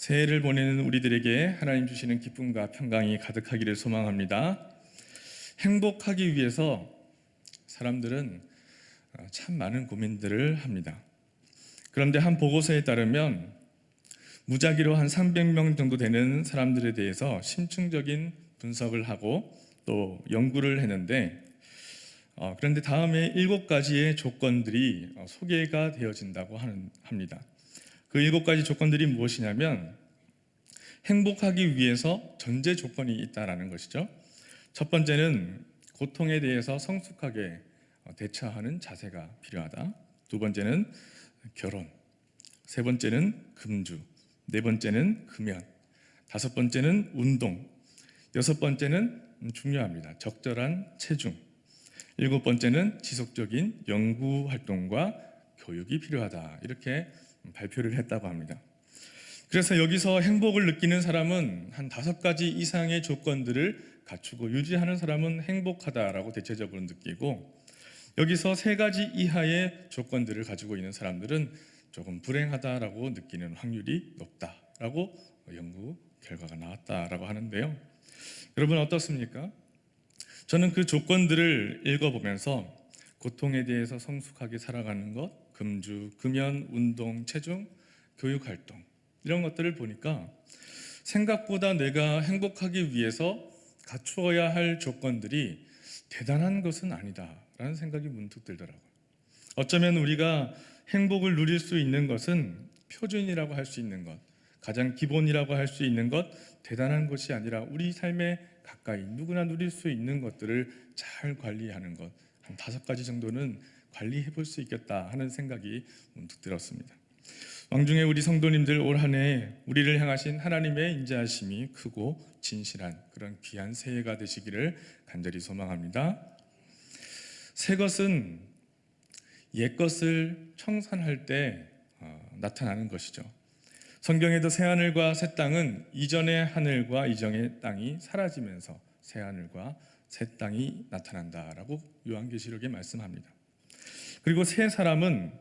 새해를 보내는 우리들에게 하나님 주시는 기쁨과 평강이 가득하기를 소망합니다. 행복하기 위해서 사람들은 참 많은 고민들을 합니다. 그런데 한 보고서에 따르면 무작위로 한 300명 정도 되는 사람들에 대해서 심층적인 분석을 하고 또 연구를 했는데 그런데 다음에 7가지의 조건들이 소개가 되어진다고 합니다. 그 7가지 조건들이 무엇이냐면 행복하기 위해서 전제 조건이 있다라는 것이죠. 첫 번째는 고통에 대해서 성숙하게 대처하는 자세가 필요하다. 두 번째는 결혼, 세 번째는 금주, 네 번째는 금연, 다섯 번째는 운동, 여섯 번째는 중요합니다. 적절한 체중, 일곱 번째는 지속적인 연구 활동과 교육이 필요하다. 이렇게 발표를 했다고 합니다. 그래서 여기서 행복을 느끼는 사람은 한 5가지 이상의 조건들을 갖추고 유지하는 사람은 행복하다라고 대체적으로 느끼고, 여기서 3가지 이하의 조건들을 가지고 있는 사람들은 조금 불행하다라고 느끼는 확률이 높다라고 연구 결과가 나왔다라고 하는데요. 여러분 어떻습니까? 저는 그 조건들을 읽어보면서 고통에 대해서 성숙하게 살아가는 것, 금주, 금연, 운동, 체중, 교육활동 이런 것들을 보니까 생각보다 내가 행복하기 위해서 갖추어야 할 조건들이 대단한 것은 아니다라는 생각이 문득 들더라고요. 어쩌면 우리가 행복을 누릴 수 있는 것은 표준이라고 할 수 있는 것, 가장 기본이라고 할 수 있는 것, 대단한 것이 아니라 우리 삶에 가까이 누구나 누릴 수 있는 것들을 잘 관리하는 것, 한 5가지 정도는 관리해 볼 수 있겠다 하는 생각이 문득 들었습니다. 왕중의 우리 성도님들, 올 한 해 우리를 향하신 하나님의 인자하심이 크고 진실한 그런 귀한 새해가 되시기를 간절히 소망합니다. 새 것은 옛 것을 청산할 때 나타나는 것이죠. 성경에도 새 하늘과 새 땅은 이전의 하늘과 이전의 땅이 사라지면서 새 하늘과 새 땅이 나타난다라고 요한계시록에 말씀합니다. 그리고 새 사람은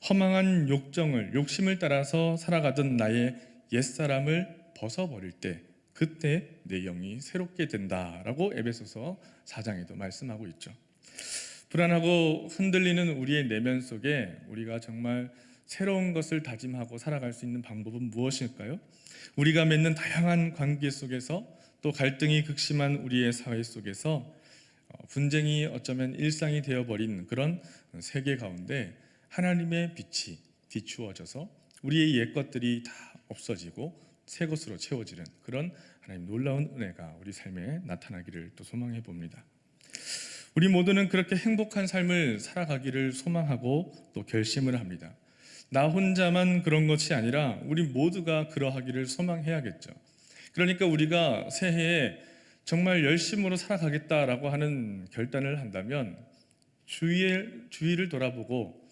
허망한 욕심을 따라서 살아가던 나의 옛사람을 벗어버릴 때 그때 내 영이 새롭게 된다라고 에베소서 4장에도 말씀하고 있죠. 불안하고 흔들리는 우리의 내면 속에 우리가 정말 새로운 것을 다짐하고 살아갈 수 있는 방법은 무엇일까요? 우리가 맺는 다양한 관계 속에서 또 갈등이 극심한 우리의 사회 속에서 분쟁이 어쩌면 일상이 되어버린 그런 세계 가운데 하나님의 빛이 비추어져서 우리의 옛 것들이 다 없어지고 새 것으로 채워지는 그런 하나님 놀라운 은혜가 우리 삶에 나타나기를 또 소망해 봅니다. 우리 모두는 그렇게 행복한 삶을 살아가기를 소망하고 또 결심을 합니다. 나 혼자만 그런 것이 아니라 우리 모두가 그러하기를 소망해야겠죠. 그러니까 우리가 새해에 정말 열심으로 살아가겠다라고 하는 결단을 한다면 주위를 돌아보고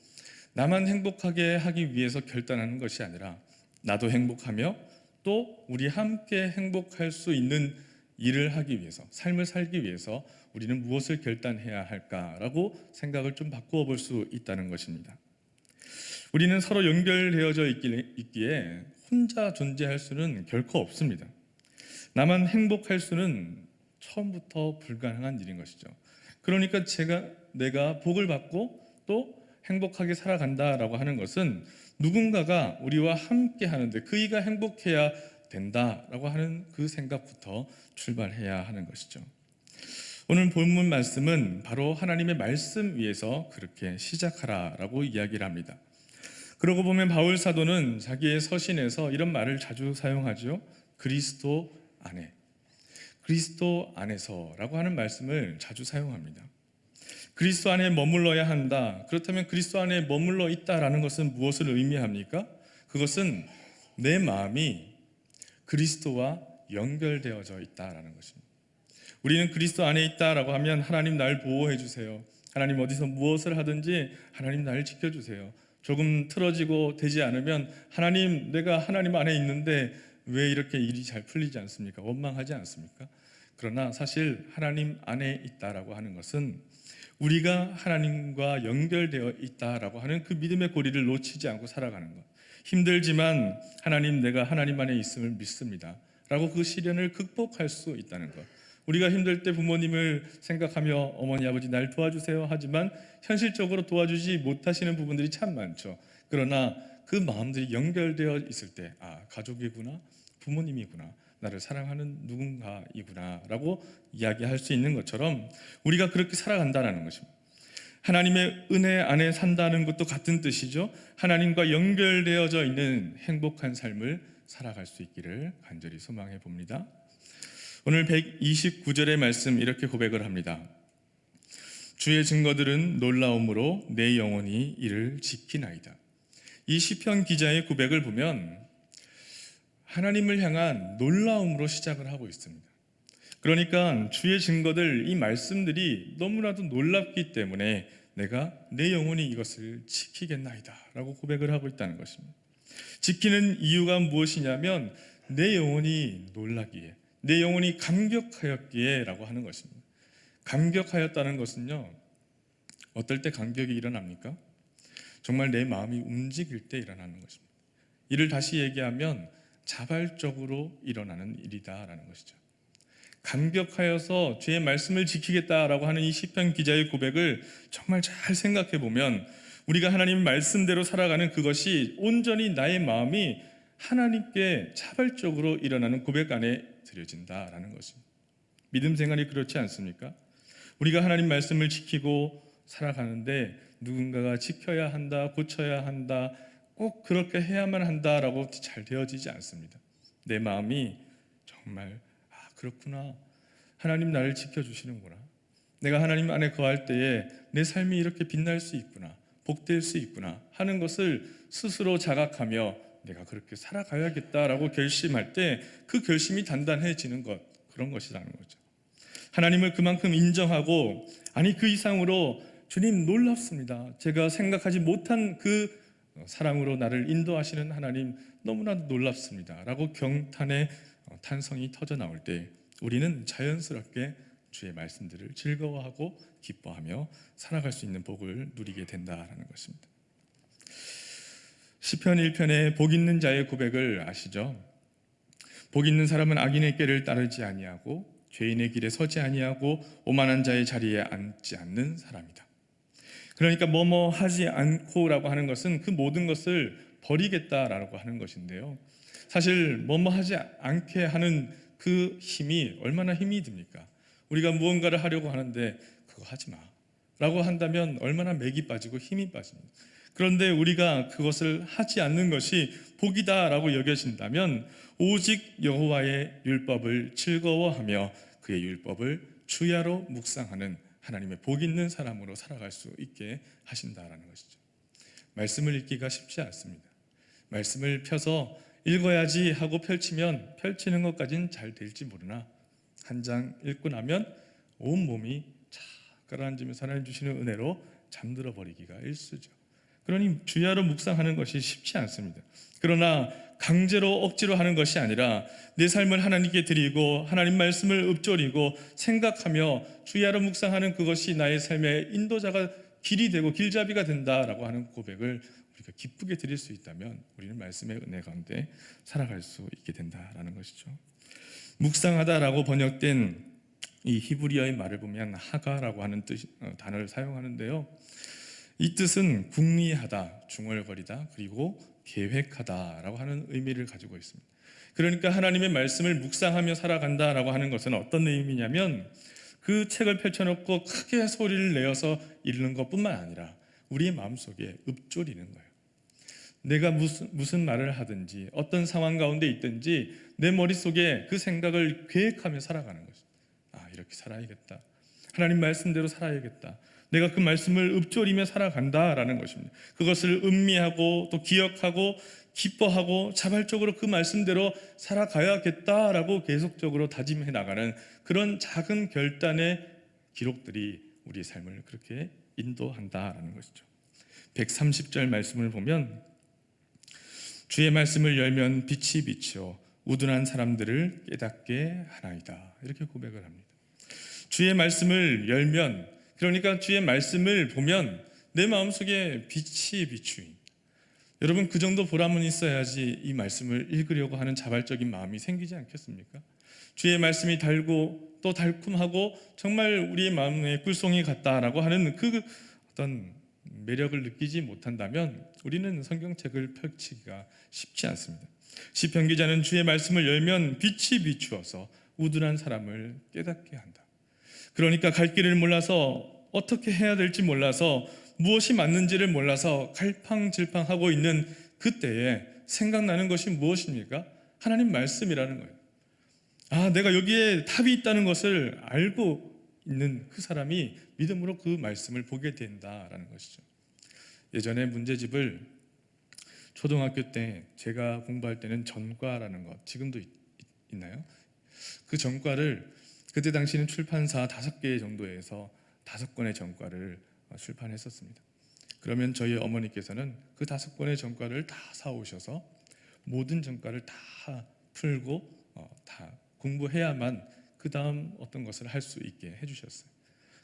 나만 행복하게 하기 위해서 결단하는 것이 아니라 나도 행복하며 또 우리 함께 행복할 수 있는 일을 하기 위해서, 삶을 살기 위해서 우리는 무엇을 결단해야 할까라고 생각을 좀 바꾸어 볼 수 있다는 것입니다. 우리는 서로 연결되어져 있기에 혼자 존재할 수는 결코 없습니다. 나만 행복할 수는 처음부터 불가능한 일인 것이죠. 그러니까 내가 복을 받고 또 행복하게 살아간다라고 하는 것은 누군가가 우리와 함께 하는데 그이가 행복해야 된다라고 하는 그 생각부터 출발해야 하는 것이죠. 오늘 본문 말씀은 바로 하나님의 말씀 위에서 그렇게 시작하라라고 이야기를 합니다. 그러고 보면 바울 사도는 자기의 서신에서 이런 말을 자주 사용하죠. 그리스도 안에, 그리스도 안에서라고 하는 말씀을 자주 사용합니다. 그리스도 안에 머물러야 한다. 그렇다면 그리스도 안에 머물러 있다라는 것은 무엇을 의미합니까? 그것은 내 마음이 그리스도와 연결되어져 있다라는 것입니다. 우리는 그리스도 안에 있다라고 하면 하나님 날 보호해 주세요. 하나님 어디서 무엇을 하든지 하나님 나를 지켜주세요. 조금 틀어지고 되지 않으면 하나님, 내가 하나님 안에 있는데 왜 이렇게 일이 잘 풀리지 않습니까? 원망하지 않습니까? 그러나 사실 하나님 안에 있다라고 하는 것은 우리가 하나님과 연결되어 있다라고 하는 그 믿음의 고리를 놓치지 않고 살아가는 것. 힘들지만 하나님, 내가 하나님 안에 있음을 믿습니다 라고 그 시련을 극복할 수 있다는 것. 우리가 힘들 때 부모님을 생각하며 어머니 아버지 날 도와주세요 하지만 현실적으로 도와주지 못하시는 부분들이 참 많죠. 그러나 그 마음들이 연결되어 있을 때, 가족이구나, 부모님이구나, 나를 사랑하는 누군가이구나 라고 이야기할 수 있는 것처럼 우리가 그렇게 살아간다는 것입니다. 하나님의 은혜 안에 산다는 것도 같은 뜻이죠. 하나님과 연결되어져 있는 행복한 삶을 살아갈 수 있기를 간절히 소망해 봅니다. 오늘 129절의 말씀 이렇게 고백을 합니다. 주의 증거들은 놀라움으로 내 영혼이 이를 지키나이다. 이 시편 기자의 고백을 보면 하나님을 향한 놀라움으로 시작을 하고 있습니다. 그러니까 주의 증거들, 이 말씀들이 너무나도 놀랍기 때문에 내가 내 영혼이 이것을 지키겠나이다 라고 고백을 하고 있다는 것입니다. 지키는 이유가 무엇이냐면 내 영혼이 놀라기에, 내 영혼이 감격하였기에 라고 하는 것입니다. 감격하였다는 것은요, 어떨 때 감격이 일어납니까? 정말 내 마음이 움직일 때 일어나는 것입니다. 이를 다시 얘기하면 자발적으로 일어나는 일이다라는 것이죠. 감격하여서 주의 말씀을 지키겠다라고 하는 이 시편 기자의 고백을 정말 잘 생각해 보면 우리가 하나님 말씀대로 살아가는 그것이 온전히 나의 마음이 하나님께 자발적으로 일어나는 고백 안에 드려진다라는 것입니다. 믿음 생활이 그렇지 않습니까? 우리가 하나님 말씀을 지키고 살아가는데 누군가가 지켜야 한다, 고쳐야 한다, 꼭 그렇게 해야만 한다라고 잘 되어지지 않습니다. 내 마음이 정말 그렇구나, 하나님 나를 지켜주시는구나, 내가 하나님 안에 거할 때에 내 삶이 이렇게 빛날 수 있구나, 복될 수 있구나 하는 것을 스스로 자각하며 내가 그렇게 살아가야겠다라고 결심할 때 그 결심이 단단해지는 것, 그런 것이라는 거죠. 하나님을 그만큼 인정하고 그 이상으로 주님 놀랍습니다, 제가 생각하지 못한 그 사랑으로 나를 인도하시는 하나님 너무나 놀랍습니다 라고 경탄의 탄성이 터져 나올 때 우리는 자연스럽게 주의 말씀들을 즐거워하고 기뻐하며 살아갈 수 있는 복을 누리게 된다라는 것입니다. 시편 1편의 복 있는 자의 고백을 아시죠? 복 있는 사람은 악인의 꾀를 따르지 아니하고 죄인의 길에 서지 아니하고 오만한 자의 자리에 앉지 않는 사람이다. 그러니까 뭐뭐 하지 않고라고 하는 것은 그 모든 것을 버리겠다라고 하는 것인데요, 사실 뭐뭐 하지 않게 하는 그 힘이 얼마나 힘이 듭니까? 우리가 무언가를 하려고 하는데 그거 하지 마 라고 한다면 얼마나 맥이 빠지고 힘이 빠집니다. 그런데 우리가 그것을 하지 않는 것이 복이다 라고 여겨진다면 오직 여호와의 율법을 즐거워하며 그의 율법을 주야로 묵상하는 하나님의 복 있는 사람으로 살아갈 수 있게 하신다라는 것이죠. 말씀을 읽기가 쉽지 않습니다. 말씀을 펴서 읽어야지 하고 펼치면 펼치는 것까지는 잘 될지 모르나 한 장 읽고 나면 온몸이 착 가라앉으면서 하나님 주시는 은혜로 잠들어 버리기가 일쑤죠. 그러니 주야로 묵상하는 것이 쉽지 않습니다. 그러나 강제로 억지로 하는 것이 아니라 내 삶을 하나님께 드리고 하나님 말씀을 읊조리고 생각하며 주야로 묵상하는 그것이 나의 삶의 인도자가 길이 되고 길잡이가 된다라고 하는 고백을 우리가 기쁘게 드릴 수 있다면 우리는 말씀의 은혜 가운데 살아갈 수 있게 된다라는 것이죠. 묵상하다라고 번역된 이 히브리어의 말을 보면 하가라고 하는 단어를 사용하는데요, 이 뜻은 궁리하다, 중얼거리다, 그리고 계획하다라고 하는 의미를 가지고 있습니다. 그러니까 하나님의 말씀을 묵상하며 살아간다라고 하는 것은 어떤 의미냐면 그 책을 펼쳐놓고 크게 소리를 내어서 읽는 것뿐만 아니라 우리의 마음속에 읊조리는 거예요. 내가 무슨 말을 하든지 어떤 상황 가운데 있든지 내 머릿속에 그 생각을 계획하며 살아가는 것입니다. 이렇게 살아야겠다, 하나님 말씀대로 살아야겠다, 내가 그 말씀을 읊조리며 살아간다라는 것입니다. 그것을 음미하고 또 기억하고 기뻐하고 자발적으로 그 말씀대로 살아가야겠다라고 계속적으로 다짐해 나가는 그런 작은 결단의 기록들이 우리의 삶을 그렇게 인도한다라는 것이죠. 130절 말씀을 보면 주의 말씀을 열면 빛이 비치어 우둔한 사람들을 깨닫게 하나이다, 이렇게 고백을 합니다. 주의 말씀을 열면, 그러니까 주의 말씀을 보면 내 마음속에 빛이 비추인, 여러분, 그 정도 보람은 있어야지 이 말씀을 읽으려고 하는 자발적인 마음이 생기지 않겠습니까? 주의 말씀이 달고 또 달콤하고 정말 우리의 마음에 꿀송이 같다라고 하는 그 어떤 매력을 느끼지 못한다면 우리는 성경책을 펼치기가 쉽지 않습니다. 시편 기자는 주의 말씀을 열면 빛이 비추어서 우둔한 사람을 깨닫게 한다. 그러니까 갈 길을 몰라서 어떻게 해야 될지 몰라서 무엇이 맞는지를 몰라서 갈팡질팡하고 있는 그때에 생각나는 것이 무엇입니까? 하나님 말씀이라는 거예요. 내가 여기에 답이 있다는 것을 알고 있는 그 사람이 믿음으로 그 말씀을 보게 된다라는 것이죠. 예전에 문제집을 초등학교 때 제가 공부할 때는 전과라는 것, 지금도 있나요? 그 전과를 그때 당시는 출판사 5개 정도에서 5권의 전과를 출판했었습니다. 그러면 저희 어머니께서는 그 5권의 전과를 다 사오셔서 모든 전과를 다 풀고 다 공부해야만 그 다음 어떤 것을 할 수 있게 해주셨어요.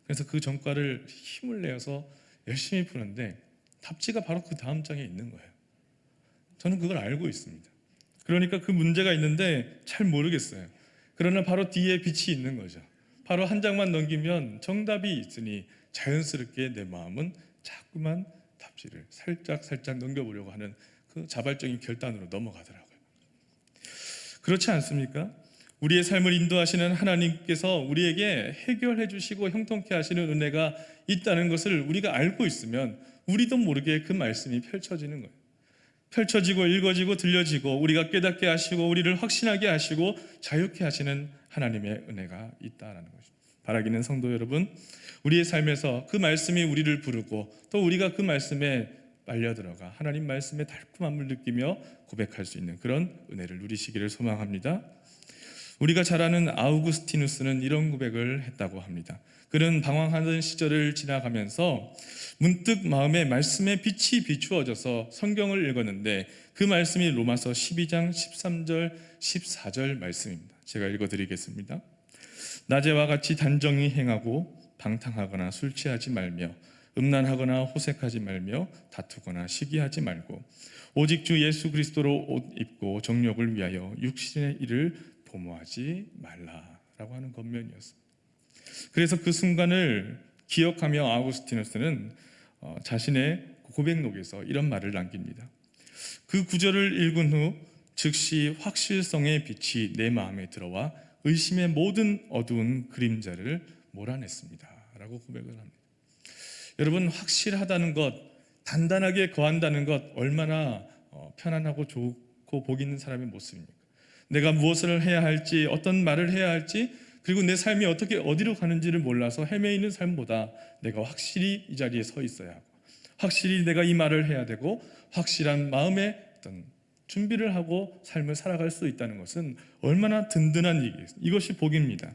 그래서 그 전과를 힘을 내어서 열심히 푸는데 답지가 바로 그 다음 장에 있는 거예요. 저는 그걸 알고 있습니다. 그러니까 그 문제가 있는데 잘 모르겠어요. 그러나 바로 뒤에 빛이 있는 거죠. 바로 한 장만 넘기면 정답이 있으니 자연스럽게 내 마음은 자꾸만 답지를 살짝 넘겨보려고 하는 그 자발적인 결단으로 넘어가더라고요. 그렇지 않습니까? 우리의 삶을 인도하시는 하나님께서 우리에게 해결해 주시고 형통케 하시는 은혜가 있다는 것을 우리가 알고 있으면 우리도 모르게 그 말씀이 펼쳐지는 거예요. 펼쳐지고 읽어지고 들려지고 우리가 깨닫게 하시고 우리를 확신하게 하시고 자유케 하시는 하나님의 은혜가 있다라는 것입니다. 바라기는 성도 여러분, 우리의 삶에서 그 말씀이 우리를 부르고 또 우리가 그 말씀에 빨려들어가 하나님 말씀의 달콤함을 느끼며 고백할 수 있는 그런 은혜를 누리시기를 소망합니다. 우리가 잘 아는 아우구스티누스는 이런 고백을 했다고 합니다. 그는 방황하던 시절을 지나가면서 문득 마음에 말씀의 빛이 비추어져서 성경을 읽었는데 그 말씀이 로마서 12장 13절 14절 말씀입니다. 제가 읽어드리겠습니다. 낮에와 같이 단정히 행하고 방탕하거나 술 취하지 말며 음란하거나 호색하지 말며 다투거나 시기하지 말고 오직 주 예수 그리스도로 옷 입고 정욕을 위하여 육신의 일을 도모하지 말라라고 하는 권면이었습니다. 그래서 그 순간을 기억하며 아우구스티누스는 자신의 고백록에서 이런 말을 남깁니다. 그 구절을 읽은 후 즉시 확실성의 빛이 내 마음에 들어와 의심의 모든 어두운 그림자를 몰아냈습니다 라고 고백을 합니다. 여러분, 확실하다는 것, 단단하게 거한다는 것 얼마나 편안하고 좋고 복 있는 사람의 모습입니까? 내가 무엇을 해야 할지, 어떤 말을 해야 할지, 그리고 내 삶이 어떻게 어디로 가는지를 몰라서 헤매이는 삶보다 내가 확실히 이 자리에 서 있어야 하고 확실히 내가 이 말을 해야 되고 확실한 마음의 어떤 준비를 하고 삶을 살아갈 수 있다는 것은 얼마나 든든한 얘기예요. 이것이 복입니다.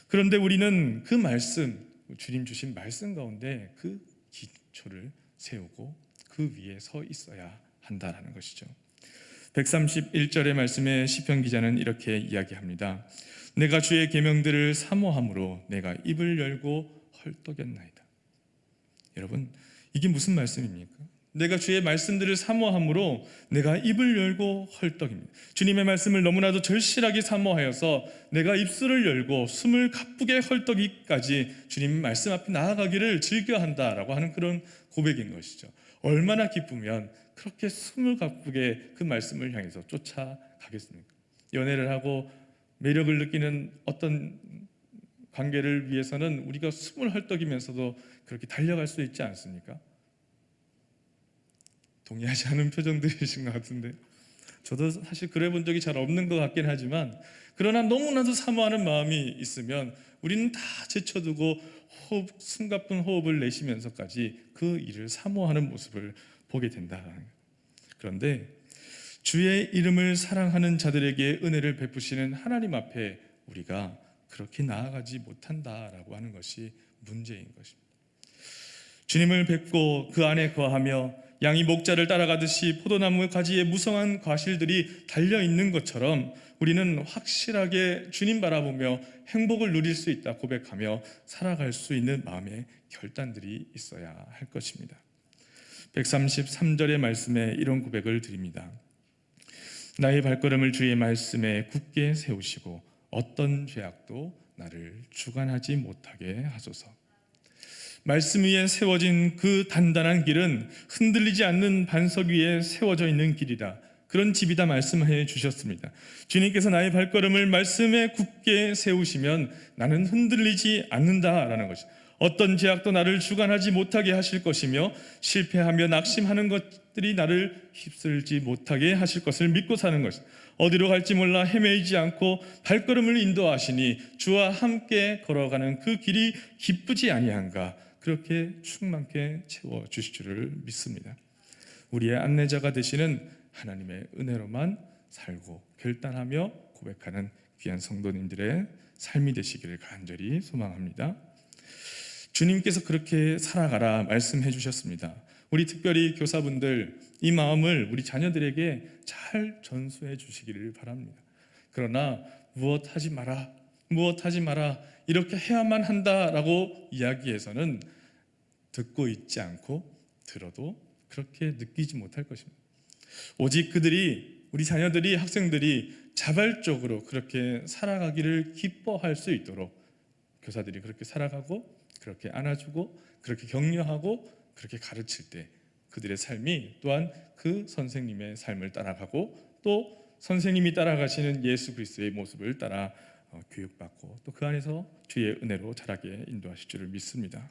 그런데 우리는 그 말씀, 주님 주신 말씀 가운데 그 기초를 세우고 그 위에 서 있어야 한다라는 것이죠. 131절의 말씀에 시편 기자는 이렇게 이야기합니다. 내가 주의 계명들을 사모함으로 내가 입을 열고 헐떡였나이다. 여러분, 이게 무슨 말씀입니까? 내가 주의 말씀들을 사모함으로 내가 입을 열고 헐떡입니다. 주님의 말씀을 너무나도 절실하게 사모하여서 내가 입술을 열고 숨을 가쁘게 헐떡이까지 주님 말씀 앞에 나아가기를 즐겨한다라고 하는 그런 고백인 것이죠. 얼마나 기쁘면 그렇게 숨을 가쁘게 그 말씀을 향해서 쫓아가겠습니까? 연애를 하고 매력을 느끼는 어떤 관계를 위해서는 우리가 숨을 헐떡이면서도 그렇게 달려갈 수 있지 않습니까? 동의하지 않은 표정들이신 것 같은데 저도 사실 그래 본 적이 잘 없는 것 같긴 하지만 그러나 너무나도 사모하는 마음이 있으면 우리는 다 제쳐두고 숨가쁜 호흡을 내쉬면서까지 그 일을 사모하는 모습을 보게 된다. 그런데 주의 이름을 사랑하는 자들에게 은혜를 베푸시는 하나님 앞에 우리가 그렇게 나아가지 못한다라고 하는 것이 문제인 것입니다. 주님을 뵙고 그 안에 거하며 양이 목자를 따라가듯이 포도나무 가지에 무성한 과실들이 달려있는 것처럼 우리는 확실하게 주님 바라보며 행복을 누릴 수 있다 고백하며 살아갈 수 있는 마음의 결단들이 있어야 할 것입니다. 133절의 말씀에 이런 고백을 드립니다. 나의 발걸음을 주의 말씀에 굳게 세우시고 어떤 죄악도 나를 주관하지 못하게 하소서. 말씀 위에 세워진 그 단단한 길은 흔들리지 않는 반석 위에 세워져 있는 길이다. 그런 집이다 말씀해 주셨습니다. 주님께서 나의 발걸음을 말씀에 굳게 세우시면 나는 흔들리지 않는다라는 것이, 어떤 제약도 나를 주관하지 못하게 하실 것이며 실패하며 낙심하는 것들이 나를 휩쓸지 못하게 하실 것을 믿고 사는 것, 어디로 갈지 몰라 헤매이지 않고 발걸음을 인도하시니 주와 함께 걸어가는 그 길이 기쁘지 아니한가, 그렇게 충만케 채워주실 줄을 믿습니다. 우리의 안내자가 되시는 하나님의 은혜로만 살고 결단하며 고백하는 귀한 성도님들의 삶이 되시기를 간절히 소망합니다. 주님께서 그렇게 살아가라 말씀해 주셨습니다. 우리 특별히 교사분들, 이 마음을 우리 자녀들에게 잘 전수해 주시기를 바랍니다. 그러나 무엇하지 마라 이렇게 해야만 한다라고 이야기해서는 듣고 있지 않고 들어도 그렇게 느끼지 못할 것입니다. 오직 우리 자녀들이, 학생들이 자발적으로 그렇게 살아가기를 기뻐할 수 있도록 교사들이 그렇게 살아가고 그렇게 안아주고 그렇게 격려하고 그렇게 가르칠 때 그들의 삶이 또한 그 선생님의 삶을 따라가고 또 선생님이 따라가시는 예수 그리스도의 모습을 따라 교육받고 또 그 안에서 주의 은혜로 자라게 인도하실 줄을 믿습니다.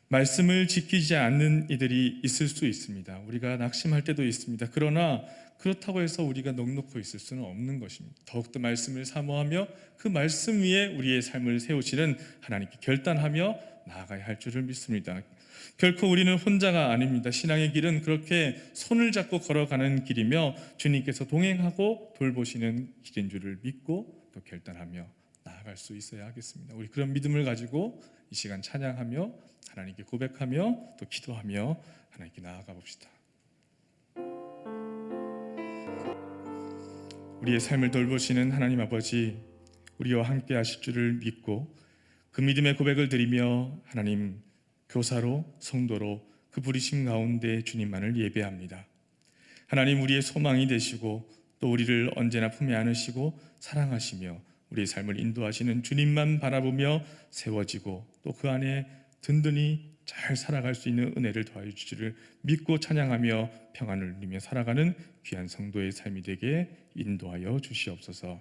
말씀을 지키지 않는 이들이 있을 수 있습니다. 우리가 낙심할 때도 있습니다. 그러나 그렇다고 해서 우리가 넉넉히 있을 수는 없는 것입니다. 더욱더 말씀을 사모하며 그 말씀 위에 우리의 삶을 세우시는 하나님께 결단하며 나아가야 할 줄을 믿습니다. 결코 우리는 혼자가 아닙니다. 신앙의 길은 그렇게 손을 잡고 걸어가는 길이며 주님께서 동행하고 돌보시는 길인 줄을 믿고 또 결단하며 나아갈 수 있어야 하겠습니다. 우리 그런 믿음을 가지고 이 시간 찬양하며 하나님께 고백하며 또 기도하며 하나님께 나아가 봅시다. 우리의 삶을 돌보시는 하나님 아버지, 우리와 함께 하실 줄을 믿고 그 믿음의 고백을 드리며 하나님, 교사로 성도로 그 부르심 가운데 주님만을 예배합니다. 하나님, 우리의 소망이 되시고 또 우리를 언제나 품에 안으시고 사랑하시며 우리의 삶을 인도하시는 주님만 바라보며 세워지고 또 그 안에 든든히 잘 살아갈 수 있는 은혜를 더하여 주시기를 믿고 찬양하며 평안을 누리며 살아가는 귀한 성도의 삶이 되게 인도하여 주시옵소서.